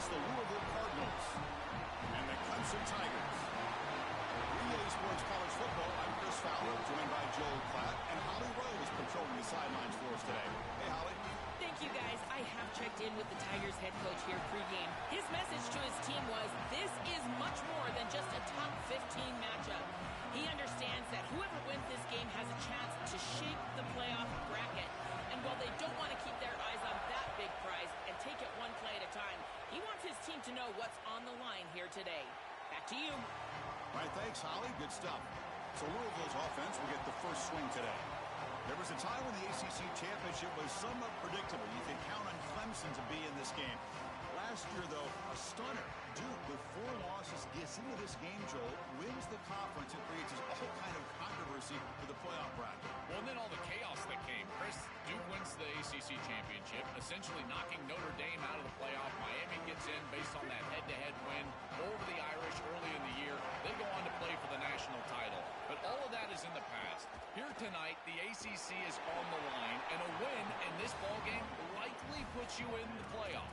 against the Louisville Cardinals and the Clemson Tigers. 3A Sports College Football, I'm Chris Fowler, joined by Joel Klatt, and Holly Rowe is patrolling the sidelines for us today. Hey, Holly. Thank you, guys. I have checked in with the Tigers head coach here pregame. His message to his team was, this is much more than just a top 15 matchup. He understands that whoever wins this game has a chance to shape the playoff bracket. And while they don't want to keep their eyes on that big prize and take it one play at a time, he wants his team to know what's on the line here today. Back to you. All right, thanks, Holly. Good stuff. So Louisville's offense will get the first swing today. There was a time when the ACC championship was somewhat predictable. You could count on Clemson to be in this game. Last year, though, a stunner. Duke, with 4 losses, gets into this game, Joel, wins the conference, and creates all kind of controversy for the playoff bracket. Well, and then all the chaos that came. Chris, Duke wins the ACC championship, essentially knocking Notre Dame out of the playoff. Miami gets in based on that head-to-head win over the Irish early in the year. They go on to play for the national title. But all of that is in the past. Here tonight, the ACC is on the line, and a win in this ballgame likely puts you in the playoff.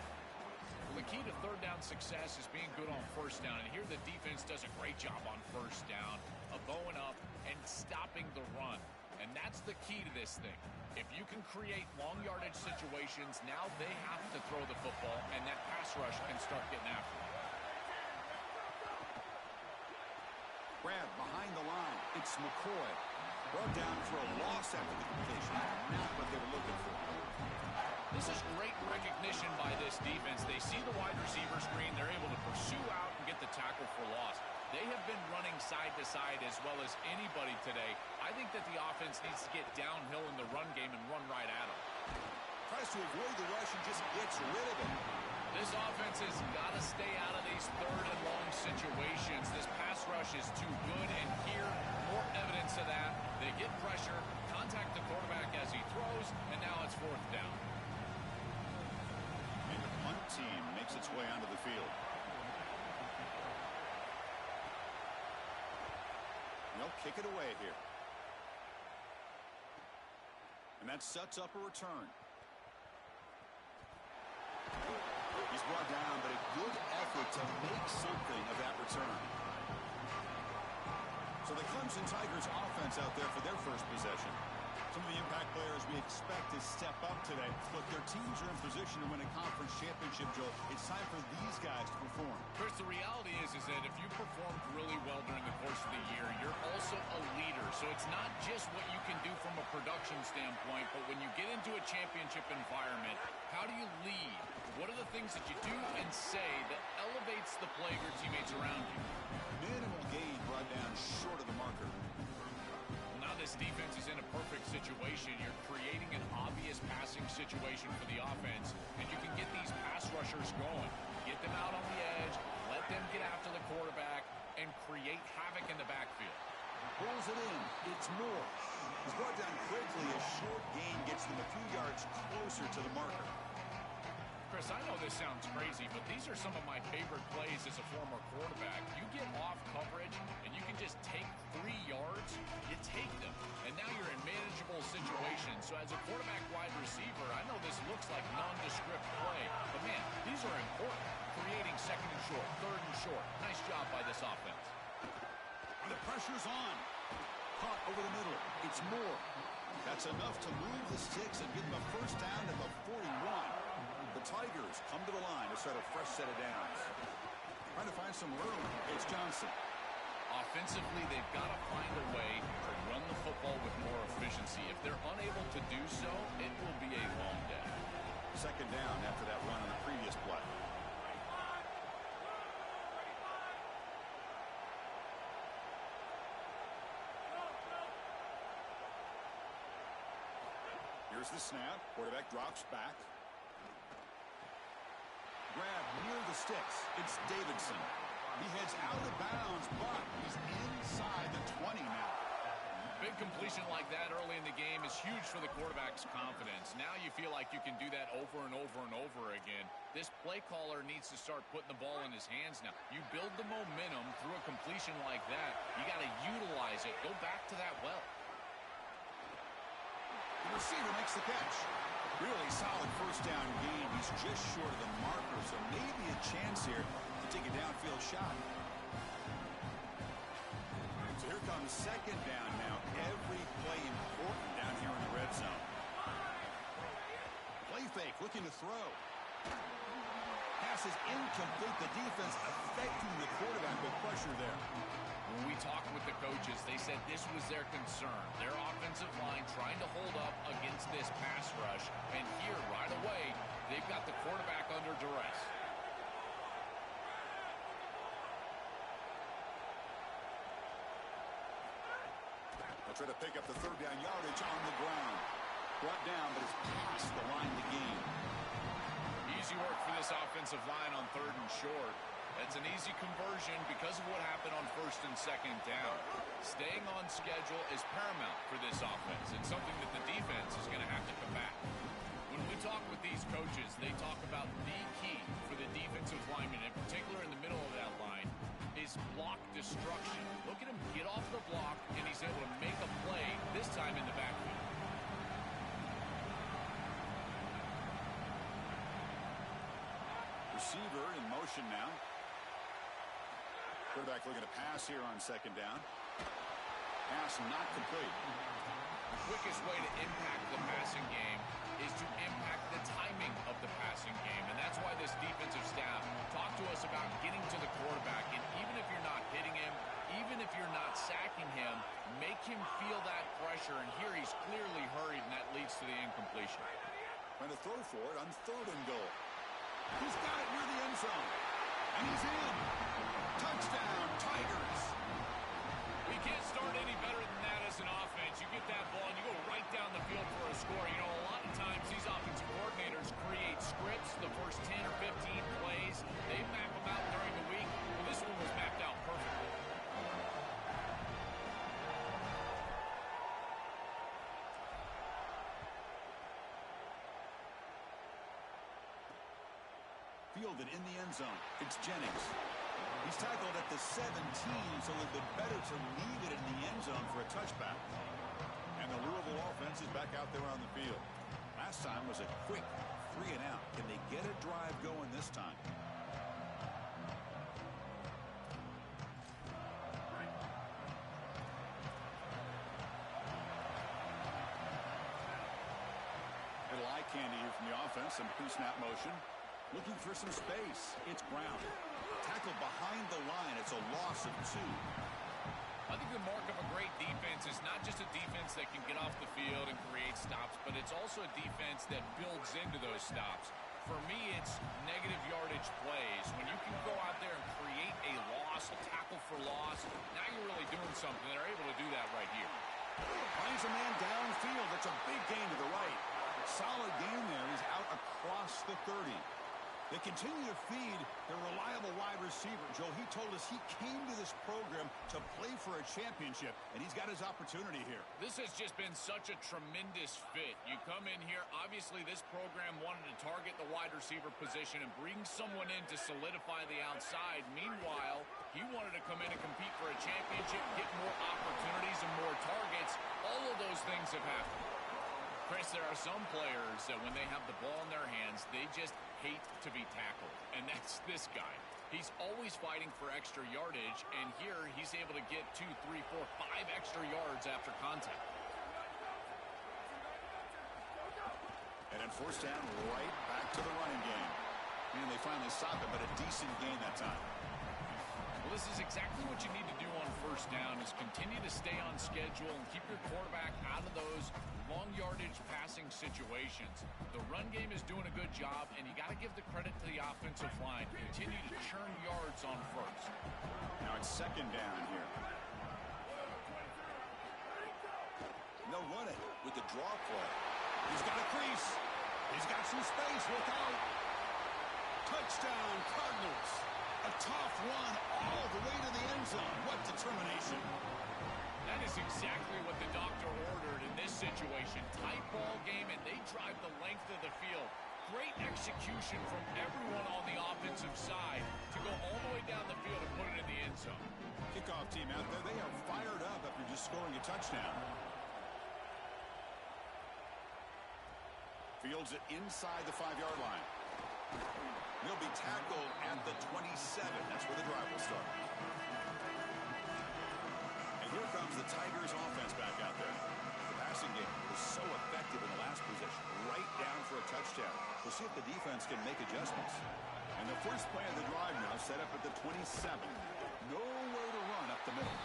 Well, the key to third down success is being good on first down, and here the defense does a great job on first down of going up and stopping the run. And that's the key to this thing. If you can create long yardage situations, now they have to throw the football, and that pass rush can start getting after it. Grab behind the line. It's McCoy. Brought down for a loss after the completion. Not what they were looking for. This is great recognition by this defense. They see the wide receiver screen. They're able to pursue out and get the tackle for loss. They have been running side to side as well as anybody today. I think that the offense needs to get downhill in the run game and run right at them. Tries to avoid the rush and just gets rid of it. This offense has got to stay out of these third and long situations. This pass rush is too good, and here, more evidence of that. They get pressure, contact the quarterback as he throws, and now it's 4th down. And the punt team makes its way onto the field. They'll kick it away here. And that sets up a return. He's brought down, but a good effort to make something of that return. So the Clemson Tigers offense out there for their first possession. Some of the impact players we expect to step up today. Look, their teams are in position to win a conference championship, Joel. It's time for these guys to perform. Chris, the reality is that if you performed really well during the course of the year, you're also a leader. So it's not just what you can do from a production standpoint, but when you get into a championship environment, how do you lead? What are the things that you do and say that elevates the play of your teammates around you? Minimal gain brought down short of the marker. Now this defense is in a perfect situation. You're creating an obvious passing situation for the offense, and you can get these pass rushers going. Get them out on the edge, let them get after the quarterback, and create havoc in the backfield. Pulls it in. It's Moore. He's brought down quickly. A short gain gets them a few yards closer to the marker. Chris, I know this sounds crazy, but these are some of my favorite plays as a former quarterback. You get off coverage, and you can just take 3 yards. You take them, and now you're in manageable situations. So as a quarterback wide receiver, I know this looks like nondescript play, but man, these are important. Creating 2nd and short, 3rd and short. Nice job by this offense. The pressure's on. Caught over the middle. It's Moore. That's enough to move the sticks and give them a first down at the 41. The Tigers come to the line to start a fresh set of downs. Trying to find some room. It's Johnson. Offensively, they've got to find a way to run the football with more efficiency. If they're unable to do so, it will be a long day. 2nd down after that run on the previous play. Here's the snap. Quarterback drops back. Grab near the sticks. It's Davidson. He heads out of bounds, but he's inside the 20 now. Big completion like that early in the game is huge for the quarterback's confidence. Now you feel like you can do that over and over and over again. This play caller needs to start putting the ball in his hands now. You build the momentum through a completion like that. You got to utilize it. Go back to that well. The receiver makes the catch. Really solid first down game. He's just short of the marker, so maybe a chance here to take a downfield shot. So here comes second down now. Every play important down here in the red zone. Play fake, looking to throw. Pass is incomplete. The defense affecting the quarterback with pressure there. When we talked with the coaches, they said this was their concern. Their offensive line trying to hold up against this pass rush. And here, right away, they've got the quarterback under duress. They'll try to pick up the third down yardage on the ground. Brought down, but it's past the line to gain. Easy work for this offensive line on third and short. That's an easy conversion because of what happened on first and second down. Staying on schedule is paramount for this offense. It's something that the defense is going to have to combat. When we talk with these coaches, they talk about the key for the defensive lineman, in particular in the middle of that line, is block destruction. Look at him get off the block, and he's able to make a play, this time in the backfield. Receiver in motion now. Quarterback looking to pass here on second down. Pass not complete. The quickest way to impact the passing game is to impact the timing of the passing game. And that's why this defensive staff talked to us about getting to the quarterback. And even if you're not hitting him, even if you're not sacking him, make him feel that pressure. And here he's clearly hurried, and that leads to the incompletion. Trying to throw for it on third and goal. He's got it near the end zone. And he's in. Touchdown, Tigers. We can't start any better than that as an offense. You get that ball and you go right down the field for a score. You know, a lot of times these offensive coordinators create scripts, the first 10 or 15 plays. They map them out during the week. Well, this one was mapped out perfectly. Fielded in the end zone. It's Jennings. He's tackled at the 17, so a little bit better to leave it in the end zone for a touchback. And the Louisville offense is back out there on the field. Last time was a quick 3 and out. Can they get a drive going this time? Little eye candy here from the offense. Some pre-snap motion. Looking for some space. It's Brown. Tackled behind the line. It's a loss of 2. I think the mark of a great defense is not just a defense that can get off the field and create stops, but it's also a defense that builds into those stops. For me, it's negative yardage plays. When you can go out there and create a loss, a tackle for loss, now you're really doing something. They're able to do that right here. Finds a man downfield. That's a big gain to the right. Solid gain there. He's out across the 30. They continue to feed their reliable wide receiver. Joe, he told us he came to this program to play for a championship, and he's got his opportunity here. This has just been such a tremendous fit. You come in here, obviously this program wanted to target the wide receiver position and bring someone in to solidify the outside. Meanwhile, he wanted to come in and compete for a championship, get more opportunities and more targets. All of those things have happened. Chris, there are some players that when they have the ball in their hands, they just hate to be tackled. And that's this guy. He's always fighting for extra yardage, and here he's able to get 2, 3, 4, 5 extra yards after contact. And then forced down right back to the running game. And they finally stop it, but a decent gain that time. Well, this is exactly what you need to do on first down is continue to stay on schedule and keep your quarterback out of those long yardage passing situations. The run game is doing a good job, and you got to give the credit to the offensive line. Continue to churn yards on first. Now it's second down here. They'll run it with the draw play. He's got a crease. He's got some space. Look out. Touchdown, Cardinals. A tough run all the way to the end zone. What determination. That is exactly what the doctor ordered in this situation. Tight ball game, and they drive the length of the field. Great execution from everyone on the offensive side to go all the way down the field and put it in the end zone. Kickoff team out there, they are fired up after just scoring a touchdown. Field fields it inside the 5-yard line. He'll be tackled at the 27. That's where the drive will start. And here comes the Tigers offense back out there. The passing game was so effective in the last possession, right down for a touchdown. We'll see if the defense can make adjustments. And the first play of the drive now set up at the 27. Nowhere to run up the middle.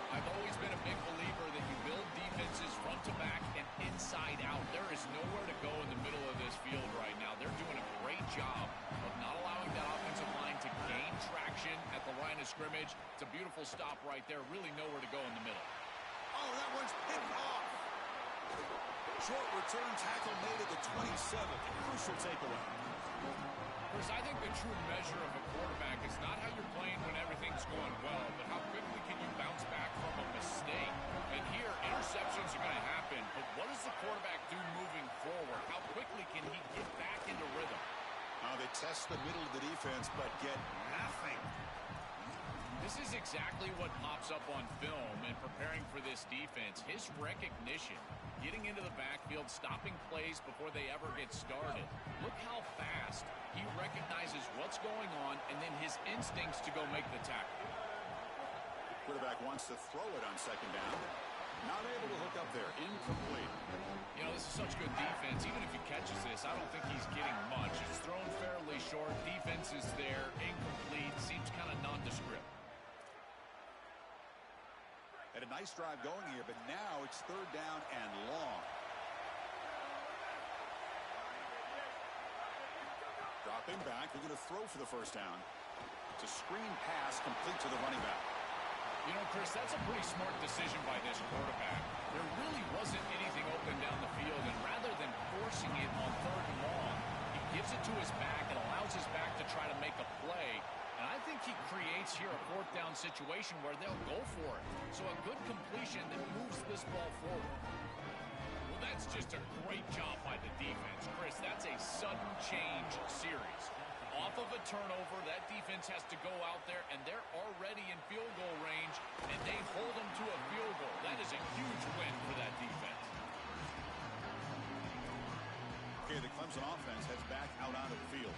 I've always been a big believer that you build defenses front to back and inside out. There is nowhere to go in the middle of this field right now. They're doing a great job of not allowing that offensive line to gain traction at the line of scrimmage. It's a beautiful stop right there. Really nowhere to go in the middle. Oh, that one's picked off. Short return tackle made at the 27. A crucial takeaway. Chris, I think the true measure of a quarterback is not how you're playing when everything's going well, but how quickly can you bounce back from a mistake. And here, interceptions are going to happen, but what does the quarterback do moving forward? How quickly can he get back into rhythm? They test the middle of the defense, but get nothing. This is exactly what pops up on film in preparing for this defense. His recognition, getting into the backfield, stopping plays before they ever get started. Look how fast he recognizes what's going on and then his instincts to go make the tackle. Quarterback wants to throw it on second down. Not able to hook up there. Incomplete. You know, this is such good defense. Even if he catches this, I don't think he's getting much. It's thrown fairly short. Defense is there. Incomplete. Seems kind of nondescript. Had a nice drive going here, but now it's third down and long. Dropping back. They're going to throw for the first down. It's a screen pass complete to the running back. You know, Chris, that's a pretty smart decision by this quarterback. There really wasn't anything open down the field, and rather than forcing it on third and long, he gives it to his back and allows his back to try to make a play. And I think he creates here a fourth down situation where they'll go for it. So a good completion that moves this ball forward. Well, that's just a great job by the defense. Chris, that's a sudden change series. Off of a turnover, that defense has to go out there, and they're already in field goal range, and they hold them to a field goal. That is a huge win for that defense. Okay, the Clemson offense heads back out onto the field.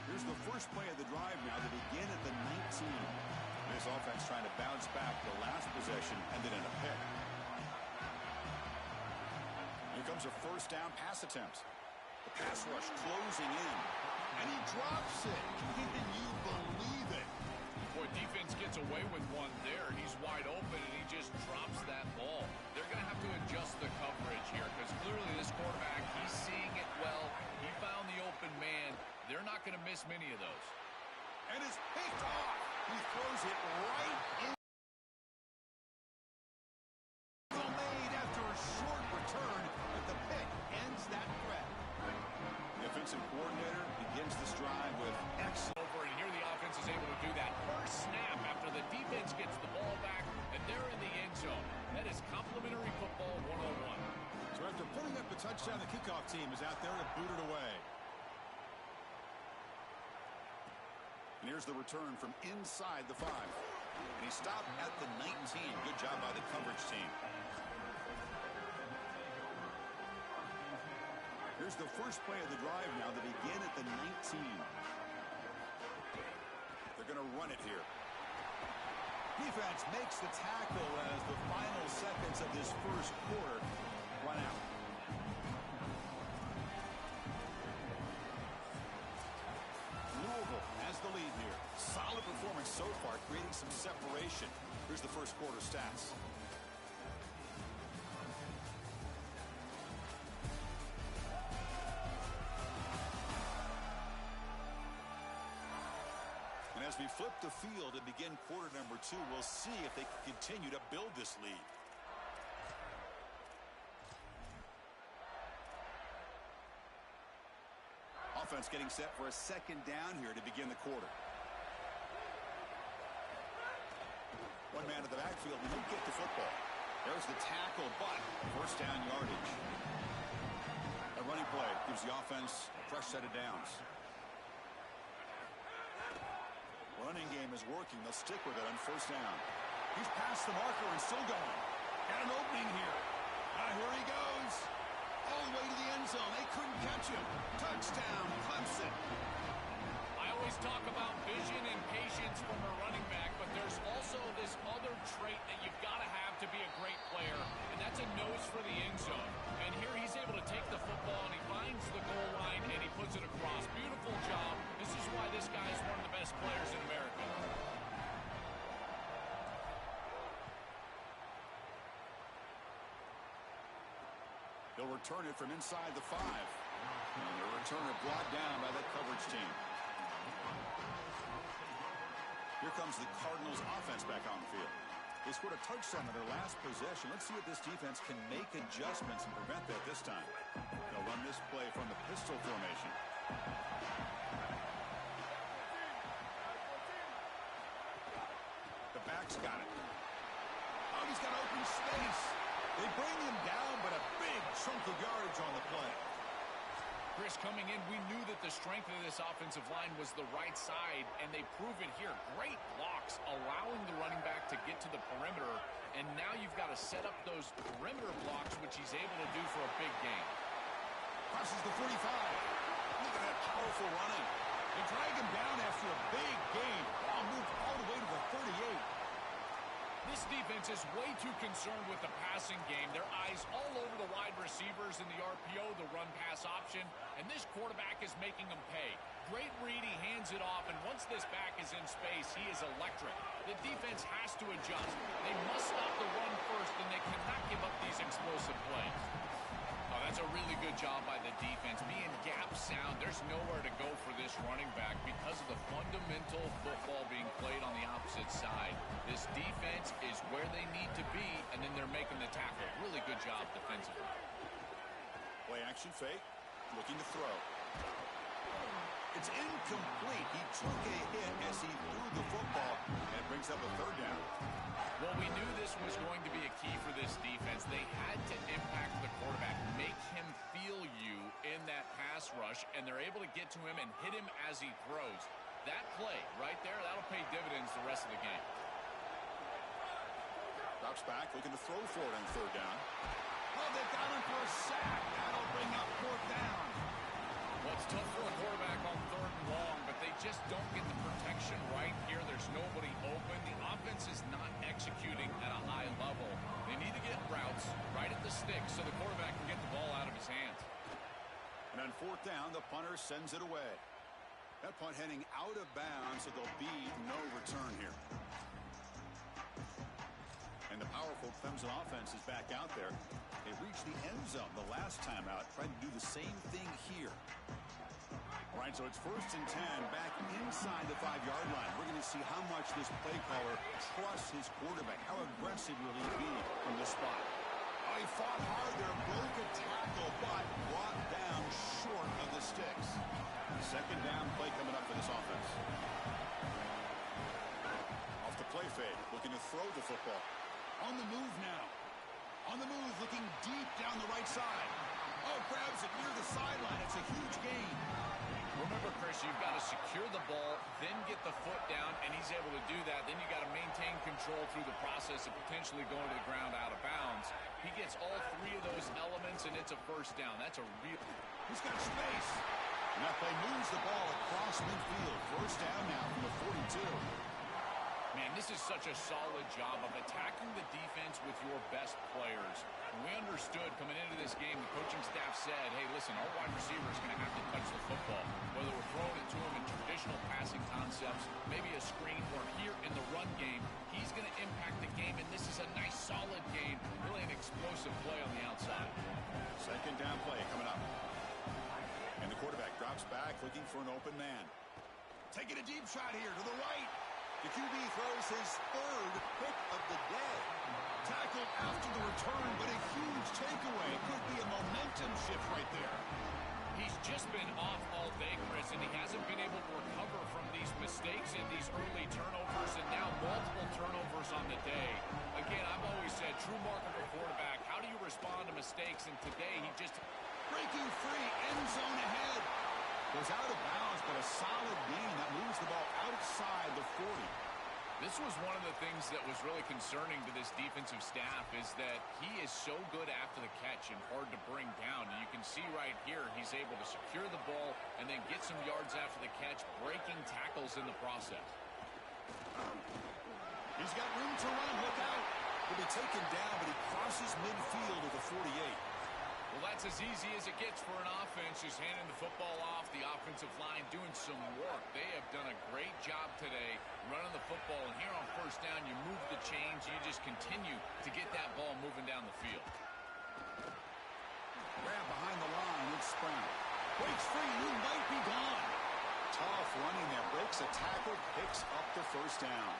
Here's the first play of the drive now to begin at the 19. This offense trying to bounce back the last possession, ended in a pick. Here comes a first down pass attempt. The pass rush closing in. And he drops it. Can you believe it? Boy, defense gets away with one there. He's wide open, and he just drops that ball. They're going to have to adjust the coverage here because clearly this quarterback, he's seeing it well. He found the open man. They're not going to miss many of those. And it's picked off. He throws it right in. Made after a short return, but the pick ends that threat. The offensive coordinator begins this drive with excellent. And here the offense is able to do that. First snap after the defense gets the ball back, and they're in the end zone. That is complimentary football 101. So after putting up the touchdown, the kickoff team is out there to boot it away. And here's the return from inside the 5. And he stopped at the 19. Good job by the coverage team. Here's the first play of the drive now to begin at the 19. They're going to run it here. Defense makes the tackle as the final seconds of this first quarter run out. Louisville has the lead here. Solid performance so far, creating some separation. Here's the first quarter stats. As we flip the field and begin quarter number 2, we'll see if they can continue to build this lead. Offense getting set for a second down here to begin the quarter. One man in the backfield, we don't get the football. There's the tackle, but first down yardage. A running play gives the offense a fresh set of downs. Running game is working. They'll stick with it on first down. He's past the marker and still going. Got an opening here. Here he goes. all the way to the end zone. They couldn't catch him. Touchdown, Clemson. I always talk about vision and patience from a running back, but there's also this other trait that you've got to have to be a great player, and that's a nose for the end zone. And here he's able to take the football, and he finds the goal line, and he puts it across. Beautiful job. This is why this guy is one of the best players in America. They'll return it from inside the 5. And the returner brought down by that coverage team. Here comes the Cardinals offense back on the field. They scored a touchdown in their last possession. Let's see if this defense can make adjustments and prevent that this time. They'll run this play from the pistol formation. The back's got it. Oh, he's got open space. They bring him down, but a big chunk of yardage on the play. Chris, coming in, we knew that the strength of this offensive line was the right side, and they prove it here. Great blocks, allowing the running back to get to the perimeter, and now you've got to set up those perimeter blocks, which he's able to do for a big gain. Crosses the 45. Look at that powerful running. They drag him down after a big gain. Ball moved all the way to the 38. This defense is way too concerned with the passing game. Their eyes all over the wide receivers in the RPO, the run-pass option, and this quarterback is making them pay. Great read, he hands it off, and once this back is in space, he is electric. The defense has to adjust. They must stop the run first, and they cannot give up these explosive plays. Oh, that's a really good job by the defense. Being gap sound, there's nowhere to go for this running back because of the fundamental football being played on the opposite side. This defense is where they need to be, and then they're making the tackle. Really good job defensively. Play action fake, looking to throw. It's incomplete. He took a hit as he threw the football, and it brings up a third down. Well, we knew this was going to be a key for this defense. They had to impact the quarterback, make him feel you in that pass rush, and they're able to get to him and hit him as he throws. That play right there, that'll pay dividends the rest of the game. Drops back, looking to throw for it on third down. Oh, they've got him for a sack. That'll bring up fourth down. Well, it's tough for a quarterback on third and long, but they just don't get the protection right here. There's nobody open. The offense is not executing at a high level. They need to get routes right at the stick so the quarterback can get the ball out of his hands. And on fourth down, the punter sends it away. That punt heading out of bounds, so there'll be no return here. And the powerful Clemson offense is back out there. They reached the end zone the last time out, trying to do the same thing here. All right, so it's 1st and 10, back inside the 5-yard line. We're going to see how much this play caller trusts his quarterback. How aggressive will he be from this spot? Oh, he fought hard there, broke a tackle, but brought down short of the sticks. Second down play coming up for this offense. Off the play fake, looking to throw the football. On the move now. On the move, looking deep down the right side. Oh, grabs it near the sideline. It's a huge gain. Remember, Chris, you've got to secure the ball, then get the foot down, and he's able to do that. Then you got to maintain control through the process of potentially going to the ground out of bounds. He gets all 3 of those elements, and it's a first down. That's a real... He's got space. And that play moves the ball across midfield. First down now from the 42. Man, this is such a solid job of attacking the defense with your best players. We understood coming into this game, the coaching staff said, hey, listen, our wide receiver is going to have to touch the football. Whether we're throwing it to him in traditional passing concepts, maybe a screen, or here in the run game, he's going to impact the game, and this is a nice, solid game, really an explosive play on the outside. Second down play coming up. And the quarterback drops back, looking for an open man. Taking a deep shot here to the right. The QB throws his 3rd pick of the day. Tackled after the return, but a huge takeaway. Could be a momentum shift right there. He's just been off all day, Chris, and he hasn't been able to recover from these mistakes and these early turnovers, and now multiple turnovers on the day. Again, I've always said, true mark of a quarterback, how do you respond to mistakes? And today, he just... Breaking free, end zone ahead. Goes out of bounds, but a solid gain that moves the ball outside the 40. This was one of the things that was really concerning to this defensive staff is that he is so good after the catch and hard to bring down. And you can see right here he's able to secure the ball and then get some yards after the catch, breaking tackles in the process. He's got room to run. Look out. He'll be taken down, but he crosses midfield at the 48. Well, that's as easy as it gets for an offense, just handing the football off. The offensive line doing some work. They have done a great job today running the football. And here on first down, you move the chains. You just continue to get that ball moving down the field. Grab behind the line. It's Sprout. Breaks free. You might be gone. Tough running there. Breaks a tackle. Picks up the first down.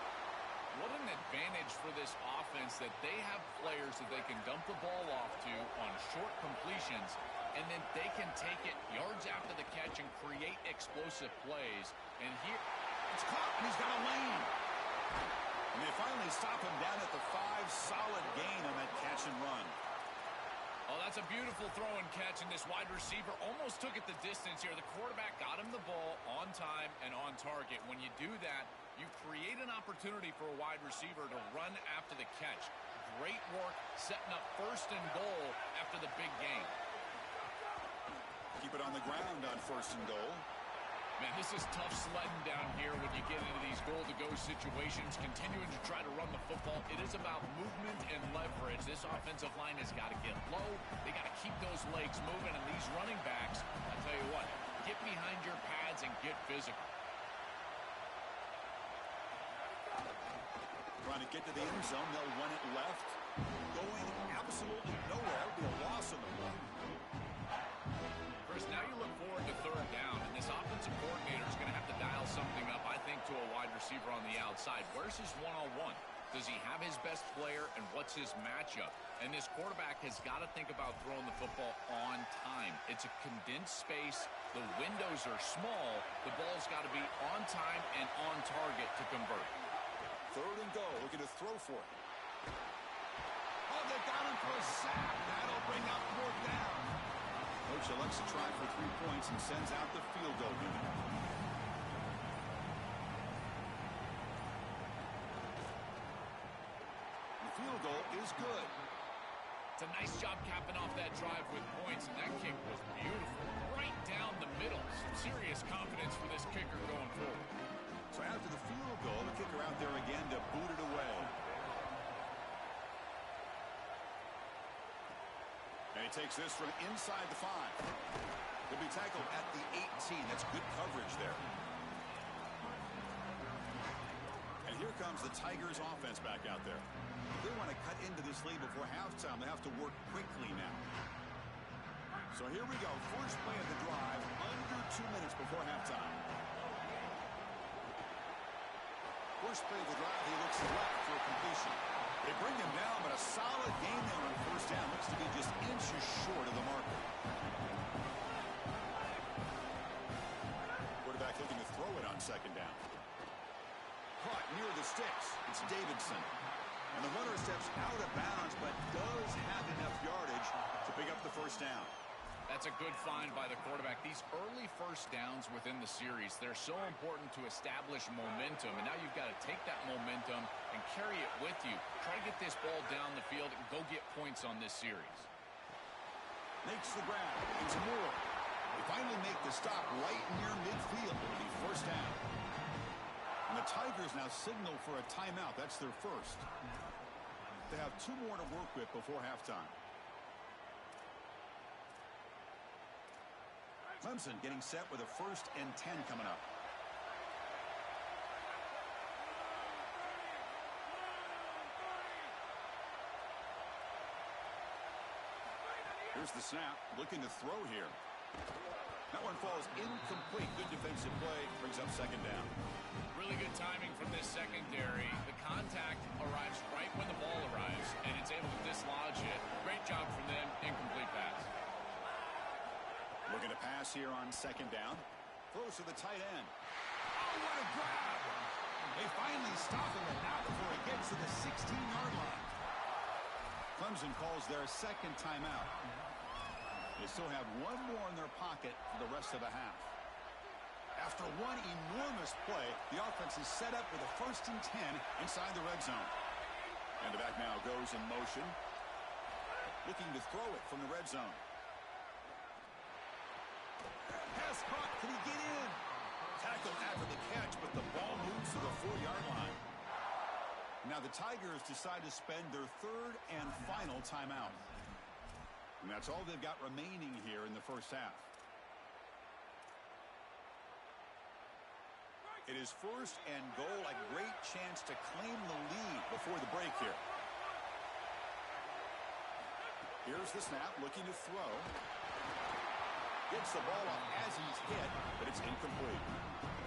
What an advantage for this offense that they have players that they can dump the ball off to on short completions, and then they can take it yards after the catch and create explosive plays. And here, it's caught, and he's got a lane. And they finally stop him down at the 5. Solid gain on that catch and run. Oh, that's a beautiful throw and catch, and this wide receiver almost took it the distance here. The quarterback got him the ball on time and on target. When you do that, you create an opportunity for a wide receiver to run after the catch. Great work setting up first and goal after the big game. Keep it on the ground on first and goal. Man, this is tough sledding down here when you get into these goal-to-go situations, continuing to try to run the football. It is about movement and leverage. This offensive line has got to get low. They got to keep those legs moving, and these running backs, I tell you what, get behind your pads and get physical. Trying to get to the end zone. They'll run it left. Going absolutely nowhere. It'll be a loss on the play. Chris, now you look forward to third down, and this offensive coordinator is going to have to dial something up, I think, to a wide receiver on the outside. Where's his one-on-one? Does he have his best player, and what's his matchup? And this quarterback has got to think about throwing the football on time. It's a condensed space. The windows are small. The ball's got to be on time and on target to convert. Third and goal, looking to throw for it. Oh, they got him for a sack. That'll bring up fourth down. Coach elects to try for 3 points and sends out the field goal unit. The field goal is good. It's a nice job capping off that drive with points, and that kick was beautiful. Right down the middle. Some serious confidence for this kicker going forward. So after the field goal, the kicker out there again to boot it away. And he takes this from inside the 5. He'll be tackled at the 18. That's good coverage there. And here comes the Tigers offense back out there. They want to cut into this lead before halftime. They have to work quickly now. So here we go. First play of the drive, under 2 minutes before halftime. First play of the drive, he looks left for a completion. They bring him down, but a solid game there on first down. Looks to be just inches short of the marker. Quarterback looking to throw it on second down. Caught near the sticks. It's Davidson. And the runner steps out of bounds, but does have enough yardage to pick up the first down. That's a good find by the quarterback. These early first downs within the series, they're so important to establish momentum. And now you've got to take that momentum and carry it with you. Try to get this ball down the field and go get points on this series. Makes the grab. It's Moore. They finally make the stop right near midfield. It'll be first down. And the Tigers now signal for a timeout. That's their first. They have 2 more to work with before halftime. Clemson getting set with a 1st and 10 coming up. Here's the snap. Looking to throw here. That one falls incomplete. Good defensive play. Brings up second down. Really good timing from this secondary. The contact arrives right when the ball arrives, and it's able to dislodge it. Great job from them. Incomplete pass. Looking to pass here on second down. Throws to the tight end. Oh, what a grab! They finally stop him, and not before he gets to the 16-yard line. Clemson calls their second timeout. They still have 1 more in their pocket for the rest of the half. After one enormous play, the offense is set up with a 1st and 10 inside the red zone. And the back now goes in motion, looking to throw it from the red zone. Pass caught. Can he get in? Tackled after the catch, but the ball moves to the 4-yard line. Now the Tigers decide to spend their 3rd and final timeout. And that's all they've got remaining here in the first half. It is 1st and goal, a great chance to claim the lead before the break here. Here's the snap, looking to throw. Gets the ball off as he's hit, but it's incomplete.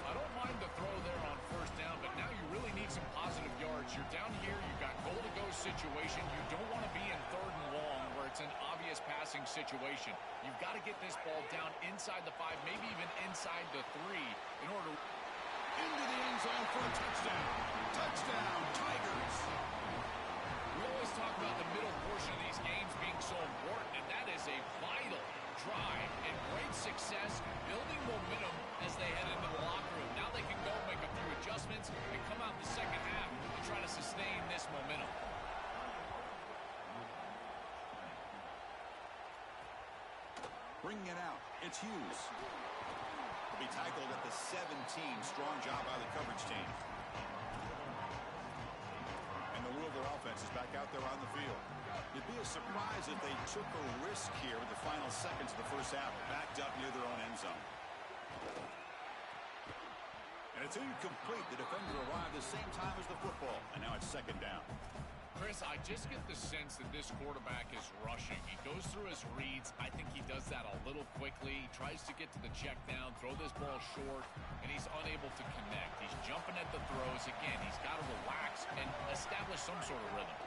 I don't mind the throw there on 1st down, but now you really need some positive yards. You're down here, you've got goal-to-go situation. You don't want to be in 3rd and long where it's an obvious passing situation. You've got to get this ball down inside the 5, maybe even inside the 3 in order to... Into the end zone for a touchdown. Touchdown, Tigers. We always talk about the middle portion of these games being so important, and that is a vital drive and great success, building momentum as they head into the locker room. Now they can go make a few adjustments and come out the second half and try to sustain this momentum. Bringing it out, it's Hughes. Will be tackled at the 17. Strong job by the coverage team. And the Louisville offense is back out there on the field. It'd be a surprise if they took a risk here with the final seconds of the first half, backed up near their own end zone. And it's incomplete. The defender arrived the same time as the football, and now it's 2nd down. Chris, I just get the sense that this quarterback is rushing. He goes through his reads. I think he does that a little quickly. He tries to get to the check down, throw this ball short, and he's unable to connect. He's jumping at the throws. Again, he's got to relax and establish some sort of rhythm.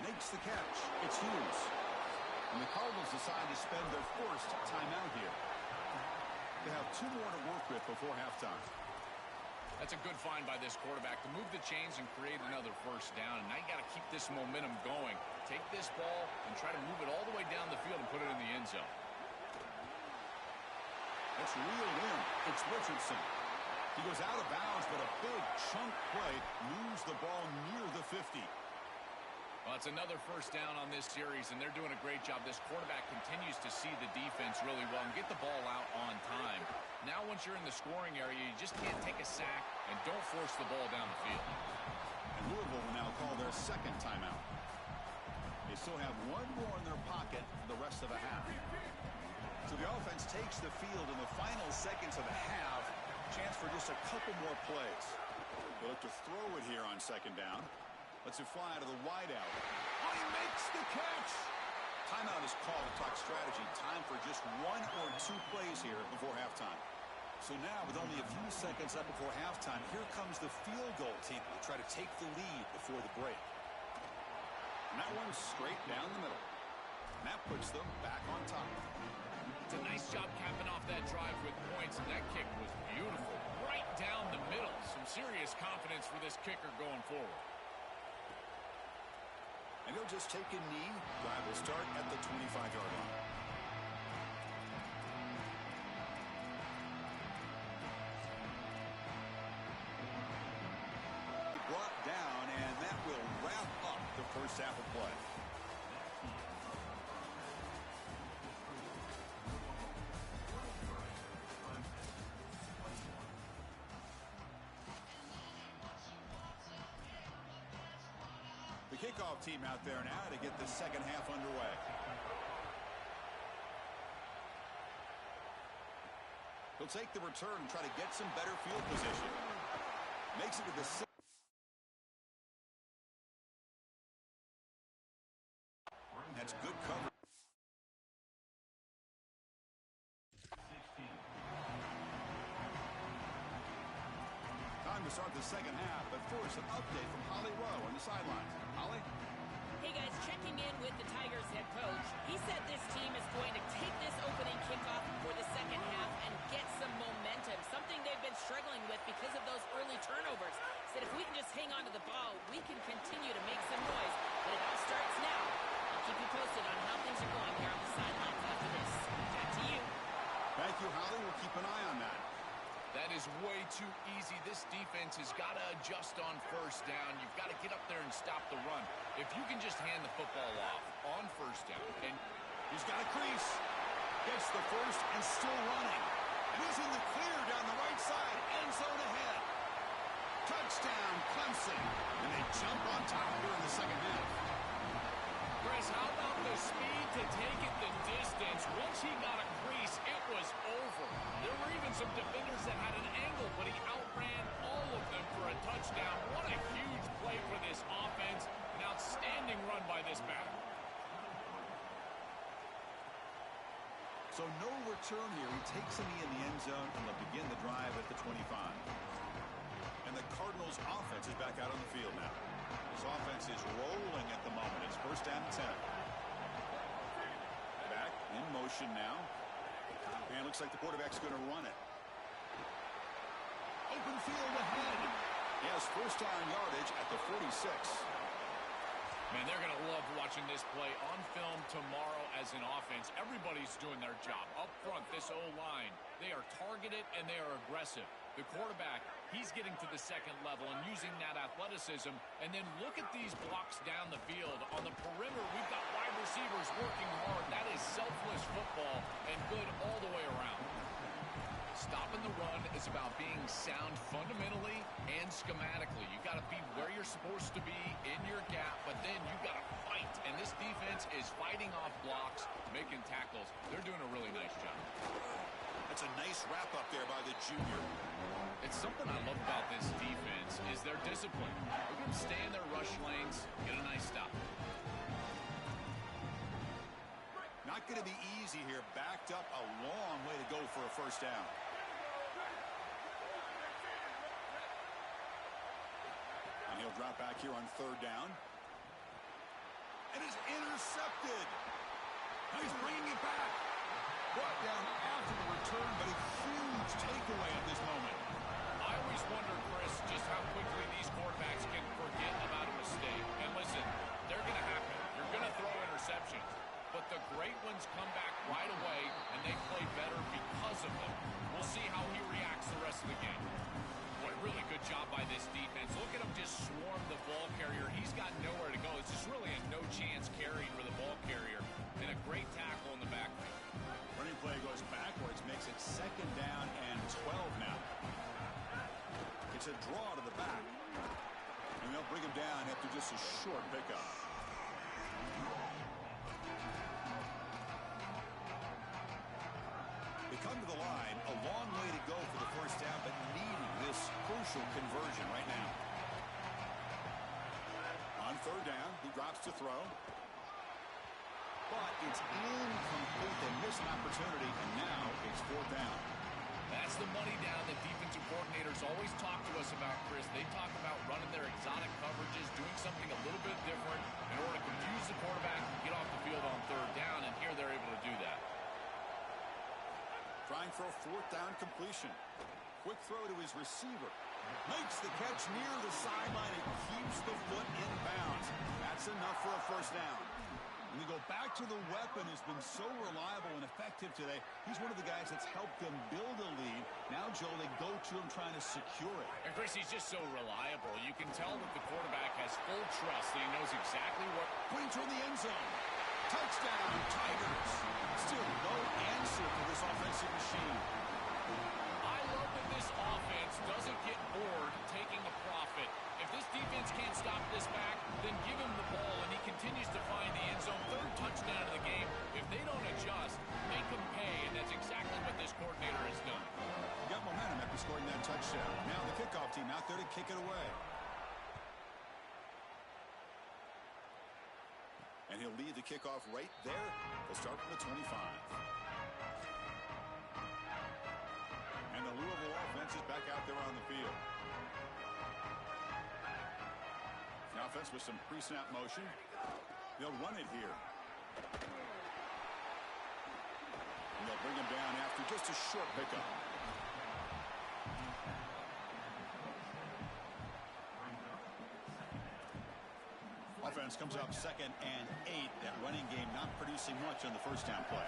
Makes the catch. It's Hughes. And the Cardinals decide to spend their 1st timeout here. They have 2 more to work with before halftime. That's a good find by this quarterback to move the chains and create another 1st down. And now you got to keep this momentum going. Take this ball and try to move it all the way down the field and put it in the end zone. It's reeled in. It's Richardson. He goes out of bounds, but a big chunk play moves the ball near the 50. Well, it's another 1st down on this series, and they're doing a great job. This quarterback continues to see the defense really well and get the ball out on time. Now, once you're in the scoring area, you just can't take a sack and don't force the ball down the field. And Louisville will now call their 2nd timeout. They still have 1 more in their pocket for the rest of the half. So the offense takes the field in the final seconds of the half. Chance for just a couple more plays. They look to throw it here on 2nd down. Lets it fly to the wideout. Oh, he makes the catch! Timeout is called to talk strategy. Time for just 1 or 2 plays here before halftime. So now, with only a few seconds up before halftime, here comes the field goal team to try to take the lead before the break. And that one's straight down the middle. And that puts them back on top. It's a nice job capping off that drive with points, and that kick was beautiful. Right down the middle. Some serious confidence for this kicker going forward. And he'll just take a knee. Drive will start at the 25-yard line. Brought down, and that will wrap up the first half of play. The kickoff team out there now to get the second half underway. He'll take the return and try to get some better field position. Makes it to the... That's good coverage. Time to start the second half, but first, an update from Holly Rowe on the sidelines. Holly? Hey, guys, checking in with the Tigers head coach. He said this team is going to take this opening kickoff for the second half and get some momentum, something they've been struggling with because of those early turnovers. Said if we can just hang on to the ball, we can continue to make some noise, but it all starts now. I'll keep you posted on how things are going here on the sidelines after this. Back to you. Thank you, Holly. We'll keep an eye on that. That is way too easy. This defense has got to adjust on first down. You've got to get up there and stop the run. If you can just hand the football off on first down. And he's got a crease. Gets the first and still running. And he's in the clear down the right side. End zone ahead. Touchdown, Clemson. And they jump on top here in the second half. Chris, how about the speed to take it the distance? Once he got a crease, it was over. There were even some defenders that had an angle, but he outran all of them for a touchdown. What a huge play for this offense. An outstanding run by this back. So no return here. He takes a knee in the end zone, and they'll begin the drive at the 25. And the Cardinals' offense is back out on the field now. This offense is rolling at the moment. It's first down and 10. Back in motion now. And looks like the quarterback's going to run it. Open field ahead. He has first down yardage at the 46. Man, they're going to love watching this play on film tomorrow as an offense. Everybody's doing their job. Up front, this O-line, they are targeted and they are aggressive. The quarterback, he's getting to the second level and using that athleticism. And then look at these blocks down the field. On the perimeter, we've got wide receivers working hard. That is selfless football and good all the way around. Stopping the run is about being sound fundamentally and schematically. You got to be where you're supposed to be in your gap, but then you got to fight. And this defense is fighting off blocks, making tackles. They're doing a really nice job. That's a nice wrap up there by the junior. It's something I love about this defense is their discipline. They're going to stay in their rush lanes, get a nice stop. Not going to be easy here. Backed up a long way to go for a first down. And he'll drop back here on third down. And is intercepted. Now he's bringing it back. Brought down after the return, but a huge takeaway at this moment. I always wonder, Chris, just how quickly these quarterbacks can forget about a mistake. And listen, they're going to happen. You're going to throw interceptions. But the great ones come back right away, and they play better because of them. We'll see how he reacts the rest of the game. Boy, really good job by this defense. Look at him just swarm the ball carrier. He's got nowhere to go. It's just really a no-chance carry for the ball carrier. And a great tackle in the backfield. Running play goes backwards, makes it second down and 12 now. It's a draw to the back. And they'll bring him down after just a short pickup. They come to the line, a long way to go for the first down, but needing this crucial conversion right now. On third down, he drops to throw. But it's incomplete. They miss an opportunity, and now it's fourth down. That's the money down that defensive coordinators always talk to us about, Chris. They talk about running their exotic coverages, doing something a little bit different in order to confuse the quarterback and get off the field on third down, and here they're able to do that. Trying for a fourth down completion. Quick throw to his receiver. Makes the catch near the sideline and keeps the foot in bounds. That's enough for a first down. And we go back to the weapon who's been so reliable and effective today. He's one of the guys that's helped them build a lead. Now, Joe, they go to him trying to secure it. And, Chris, he's just so reliable. You can tell that the quarterback has full trust that he knows exactly what. Putting toward the end zone. Touchdown, Tigers. Still no answer for this offensive machine. I love that this offense doesn't get bored taking a profit. If this defense can't stop this back, then give him the ball, and he continues to find the end zone. Third touchdown of the game. If they don't adjust, make them pay, and that's exactly what this coordinator has done. Got momentum after scoring that touchdown. Now the kickoff team out there to kick it away. And he'll lead the kickoff right there. They'll start from the 25. And the Louisville offense is back out there on the field. The offense with some pre-snap motion. They'll run it here. And they'll bring him down after just a short pickup. Offense comes up 2nd and 8. That running game not producing much on the first down play.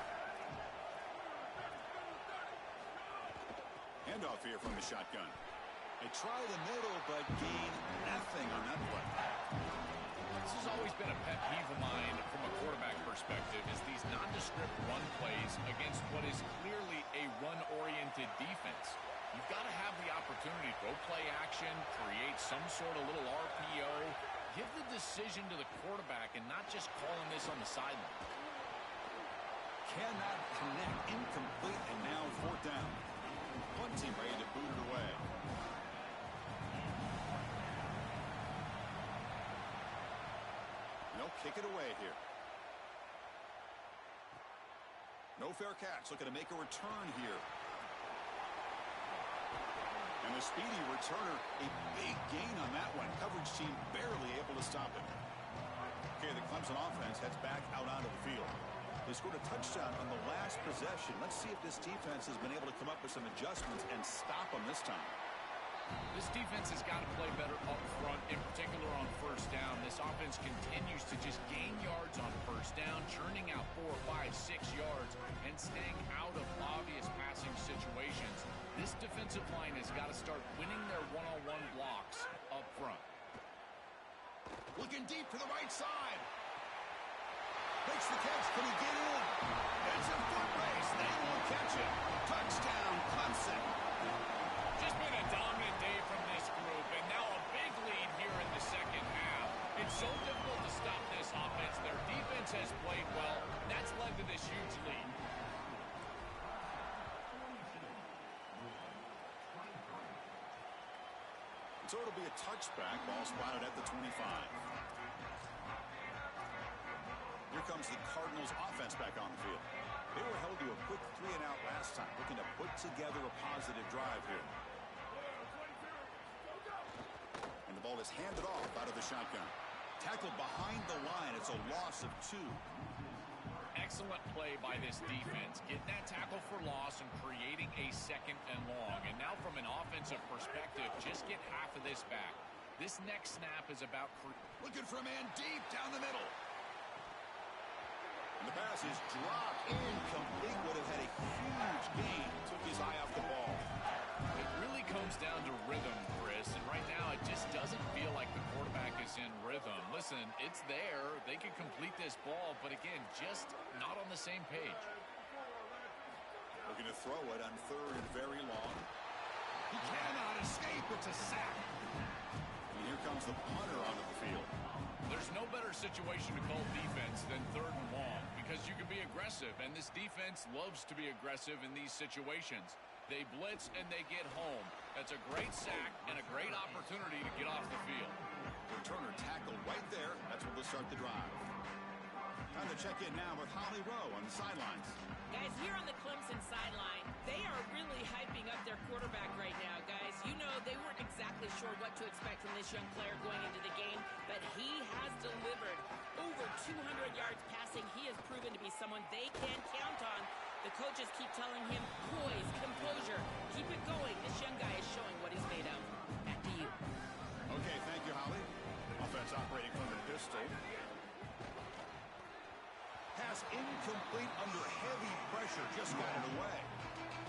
here from the shotgun. They try the middle, but gain nothing on that play. This has always been a pet peeve of mine from a quarterback perspective, is these nondescript run plays against what is clearly a run-oriented defense. You've got to have the opportunity to go play action, create some sort of little RPO, give the decision to the quarterback and not just calling this on the sideline. Cannot connect, incomplete, and now fourth down. One team ready to boot it away. They'll kick it away here. No fair catch, looking to make a return here. And the speedy returner, a big gain on that one. Coverage team barely able to stop it. Okay, the Clemson offense heads back out onto the field. They scored a touchdown on the last possession. Let's see if this defense has been able to come up with some adjustments and stop them this time. This defense has got to play better up front, in particular on first down. This offense continues to just gain yards on first down, churning out 4, 5, 6 yards, and staying out of obvious passing situations. This defensive line has got to start winning their one-on-one blocks up front. Looking deep to the right side. Makes the catch. Can he get in? It's a foot race. They will catch it. Touchdown, Clemson. Just been a dominant day from this group, and now a big lead here in the second half. It's so difficult to stop this offense. Their defense has played well. That's led to this huge lead. So it'll be a touchback. Ball spotted at the 25. Here comes the Cardinals offense back on the field. They were held to a quick 3-and-out last time, looking to put together a positive drive here. And the ball is handed off out of the shotgun. Tackled behind the line. It's a loss of 2. Excellent play by this defense, getting that tackle for loss and creating a 2nd and long. And now from an offensive perspective, just get half of this back. This next snap is about looking for a man deep down the middle. And the pass is dropped incomplete. Would have had a huge gain. Took his eye off the ball. It really comes down to rhythm, Chris. And right now it just doesn't feel like the quarterback is in rhythm. Listen, it's there. They can complete this ball, but again, just not on the same page. Looking to throw it on 3rd and very long. He cannot escape. It's a sack. And here comes the punter onto the field. There's no better situation to call defense than 3rd and long because you can be aggressive, and this defense loves to be aggressive in these situations. They blitz and they get home. That's a great sack and a great opportunity to get off the field. Returner tackled right there. That's what will start the drive. Time to check in now with Holly Rowe on the sidelines. Guys, here on the Clemson sideline, they are really hyping up their quarterback right now, guys. You know, they weren't exactly sure what to expect from this young player going into the game, but he has delivered over 200 yards passing. He has proven to be someone they can count on. The coaches keep telling him, poise, composure, keep it going. This young guy is showing what he's made of. Back to you. Okay, thank you, Holly. Offense operating from the pistol. Pass incomplete under heavy pressure. Just got it away.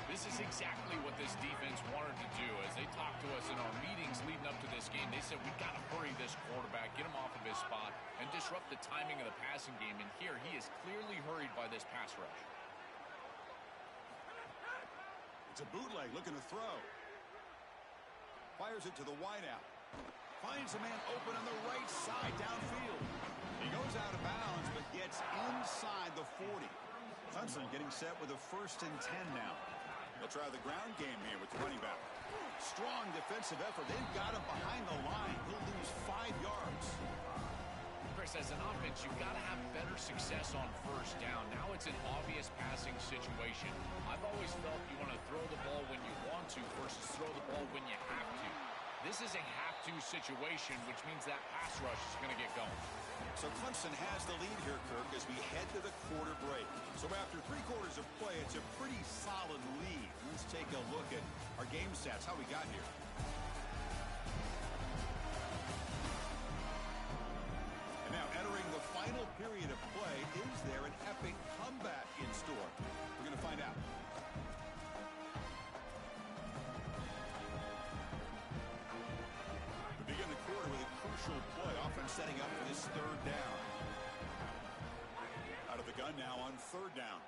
This is exactly what this defense wanted to do. As they talked to us in our meetings leading up to this game, they said, we've got to hurry this quarterback, get him off of his spot, and disrupt the timing of the passing game. And here, he is clearly hurried by this pass rush. It's a bootleg looking to throw. Fires it to the wideout. Finds a man open on the right side downfield. He goes out of bounds, but gets inside the 40. Clemson getting set with a 1st and 10 now. They'll try the ground game here with the running back. Strong defensive effort. They've got him behind the line. He'll lose 5 yards. Chris, as an offense, you've got to have better success on first down. Now it's an obvious passing situation. I've always felt you want to throw the ball when you want to versus throw the ball when you have to. This is a have-to situation, which means that pass rush is going to get going. So Clemson has the lead here, Kirk, as we head to the quarter break. So after 3 quarters of play, it's a pretty solid lead. Let's take a look at our game stats, how we got here. And now entering the final period of play, is there an epic comeback in store? We're going to find out. setting up for this third down. Out of the gun now on third down.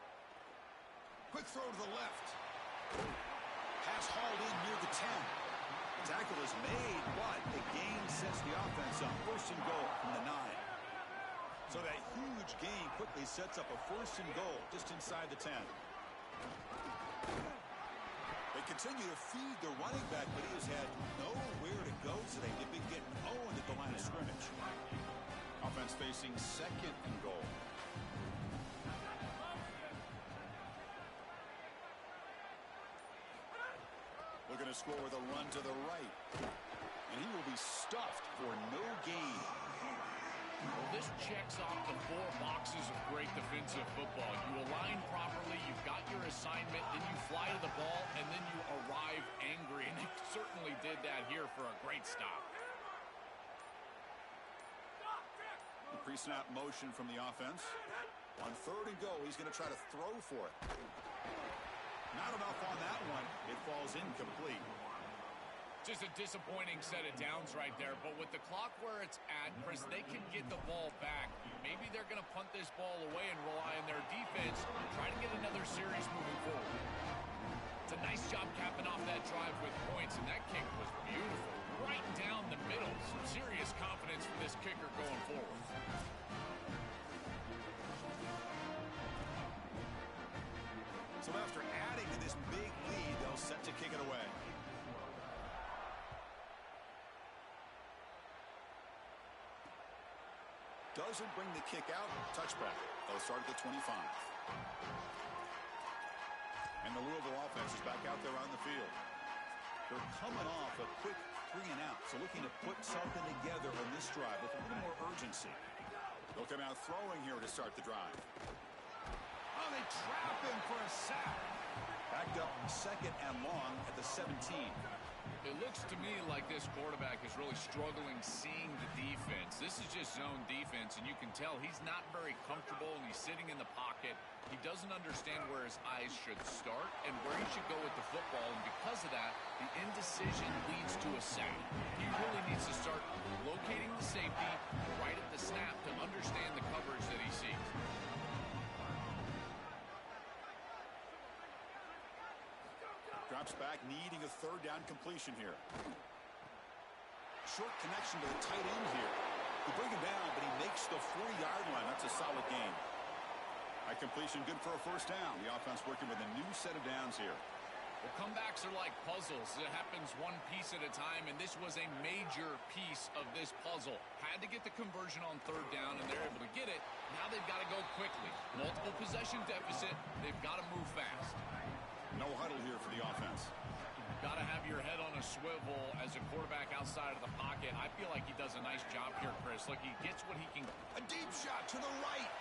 Quick throw to the left. Pass hauled in near the 10. Tackle is made, but the gain sets the offense up. First and goal from the 9. So that huge gain quickly sets up a first and goal just inside the 10. They continue to feed the running back, but he has had nowhere to go today. They've been getting Owen at the line of scrimmage. Offense facing second and goal. Looking to score with a run to the right. And he will be stuffed for no gain. Well, this checks off the 4 boxes of great defensive football. You align properly, you've got your assignment, then you fly to the ball, and then you arrive angry. And he certainly did that here for a great stop. The pre-snap motion from the offense. On third and go, he's going to try to throw for it. Not enough on that one. It falls incomplete. Just a disappointing set of downs right there, but with the clock where it's at, Chris, they can get the ball back. Maybe they're going to punt this ball away and rely on their defense, try to get another series moving forward. It's a nice job capping off that drive with points, and that kick was beautiful. Right down the middle. Some serious confidence for this kicker going forward. So after adding to this big lead, they'll set to kick it away. Doesn't bring the kick out. Touchback. They'll start at the 25. And the Louisville offense is back out there on the field. They're coming off a quick 3 and out. So looking to put something together on this drive with a little more urgency. They'll come out throwing here to start the drive. Oh, they trap him for a sack. Backed up second and long at the 17. It looks to me like this quarterback is really struggling seeing the defense. This is just zone defense, and you can tell he's not very comfortable, and he's sitting in the pocket. He doesn't understand where his eyes should start and where he should go with the football, and because of that, the indecision leads to a sack. He really needs to start locating the safety right at the snap to understand the coverage that he sees. Drops back, needing a third down completion here. Short connection to the tight end here. They bring him down, but he makes the 40-yard line. That's a solid gain. High completion, good for a first down. The offense working with a new set of downs here. Well, comebacks are like puzzles. It happens one piece at a time, and this was a major piece of this puzzle. Had to get the conversion on third down, and they're able to get it. Now they've got to go quickly. Multiple possession deficit. They've got to move fast. No huddle here for the offense. Got to have your head on a swivel as a quarterback outside of the pocket. I feel like he does a nice job here, Chris. Look, he gets what he can. A deep shot to the right.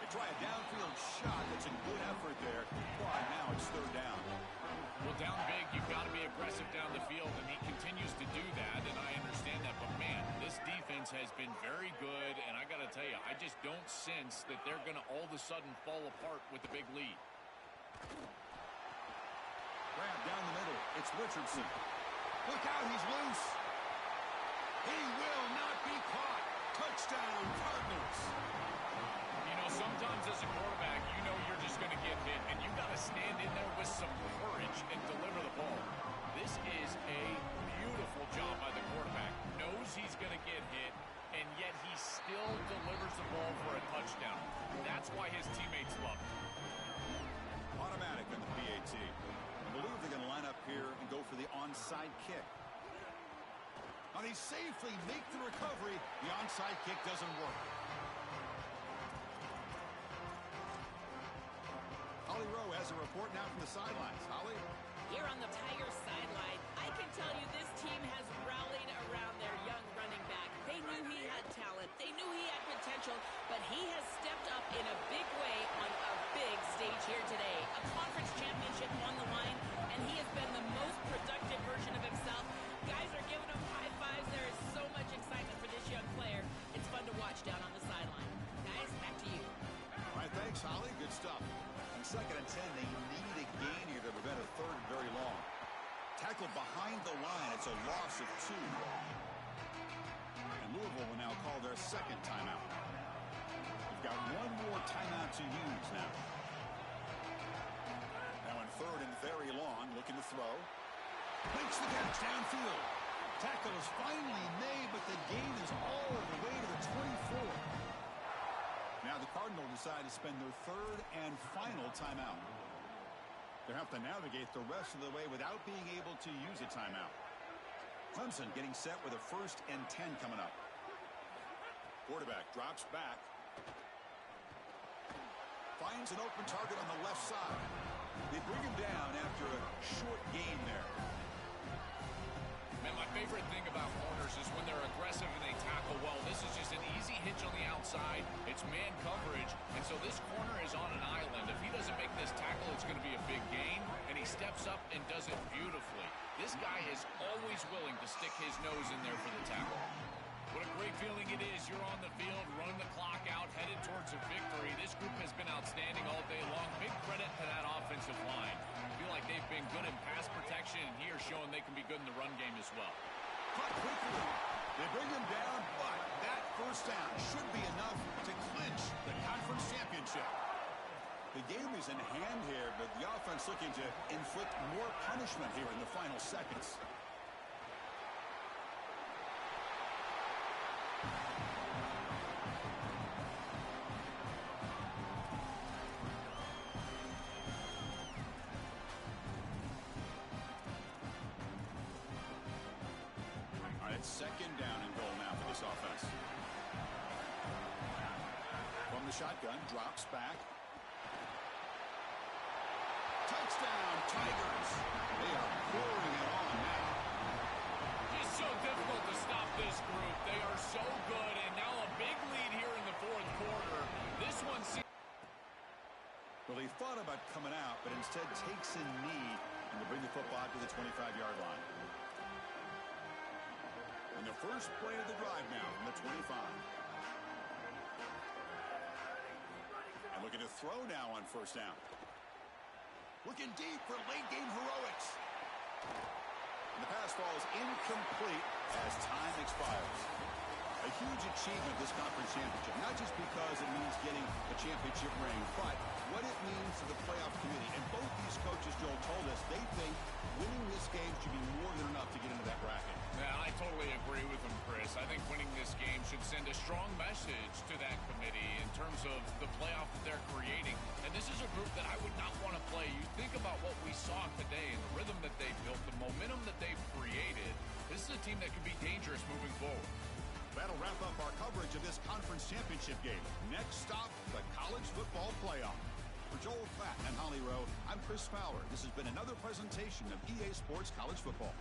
They try a downfield shot. That's a good effort there. Why, now it's third down. Well, down big, you've got to be aggressive down the field, and he continues to do that, and I understand that. But, man, this defense has been very good, and I got to tell you, I just don't sense that they're going to all of a sudden fall apart with the big lead. Grab down the middle. It's Richardson. Look out, he's loose. He will not be caught. Touchdown, Cardinals. You know, sometimes as a quarterback, you know you're just going to get hit, and you got to stand in there with some courage and deliver the ball. This is a beautiful job by the quarterback. Knows he's going to get hit, and yet he still delivers the ball for a touchdown. That's why his teammates love him. Automatic in the PAT. I believe they're going to line up here and go for the onside kick. Now they safely make the recovery. The onside kick doesn't work. Holly Rowe has a report now from the sidelines. Holly? Here on the Tigers sideline, I can tell you this team has rallied around their young running back. They knew he had talent. They knew he had potential, but he has stepped up in a big way on a big stage here today. A conference championship on the line, and he has been the most productive version of himself. Guys are giving him high fives. There is so much excitement for this young player. It's fun to watch down on the sideline. Guys, back to you. All right, thanks, Holly. Good stuff. On 2nd and 10, they need a gain here to prevent a third and very long. Tackled behind the line. It's a loss of 2. And second timeout. We've got one more timeout to use now. Now in third and very long, looking to throw. Makes the catch downfield. Tackle is finally made, but the gain is all the way to the 24. Now the Cardinals decide to spend their third and final timeout. They'll have to navigate the rest of the way without being able to use a timeout. Clemson getting set with a 1st and 10 coming up. Quarterback drops back. Finds an open target on the left side. They bring him down after a short gain there. Man, my favorite thing about corners is when they're aggressive and they tackle well. This is just an easy hitch on the outside. It's man coverage, and so this corner is on an island. If he doesn't make this tackle, it's going to be a big gain, and he steps up and does it beautifully. This guy is always willing to stick his nose in there for the tackle. What a great feeling it is. You're on the field, running the clock out, headed towards a victory. This group has been outstanding all day long. Big credit to that offensive line. I feel like they've been good in pass protection, and here showing they can be good in the run game as well. Cut quickly. They bring him down, but that first down should be enough to clinch the conference championship. The game is in hand here, but the offense looking to inflict more punishment here in the final seconds. Second down and goal now for this offense. From the shotgun, drops back. Touchdown, Tigers. They are pouring it on now. It's so difficult to stop this group. They are so good, and now a big lead here in the fourth quarter. This one seems... Well, he thought about coming out, but instead takes a knee and will bring the football to the 25-yard line. And the first play of the drive now from the 25. And looking to throw now on first down. Looking deep for late game heroics. And the pass falls incomplete as time expires. A huge achievement this conference championship, not just because it means getting a championship ring, but what it means to the playoff committee. And both these coaches, Joel, told us they think winning this game should be more than enough to get into that bracket. Yeah, I totally agree with him, Chris. I think winning this game should send a strong message to that committee in terms of the playoff that they're creating. And this is a group that I would not want to play. You think about what we saw today and the rhythm that they built, the momentum that they've created. This is a team that can be dangerous moving forward. That'll wrap up our coverage of this conference championship game. Next stop, the college football playoff. For Joel Klatt and Holly Rowe, I'm Chris Fowler. This has been another presentation of EA Sports College Football.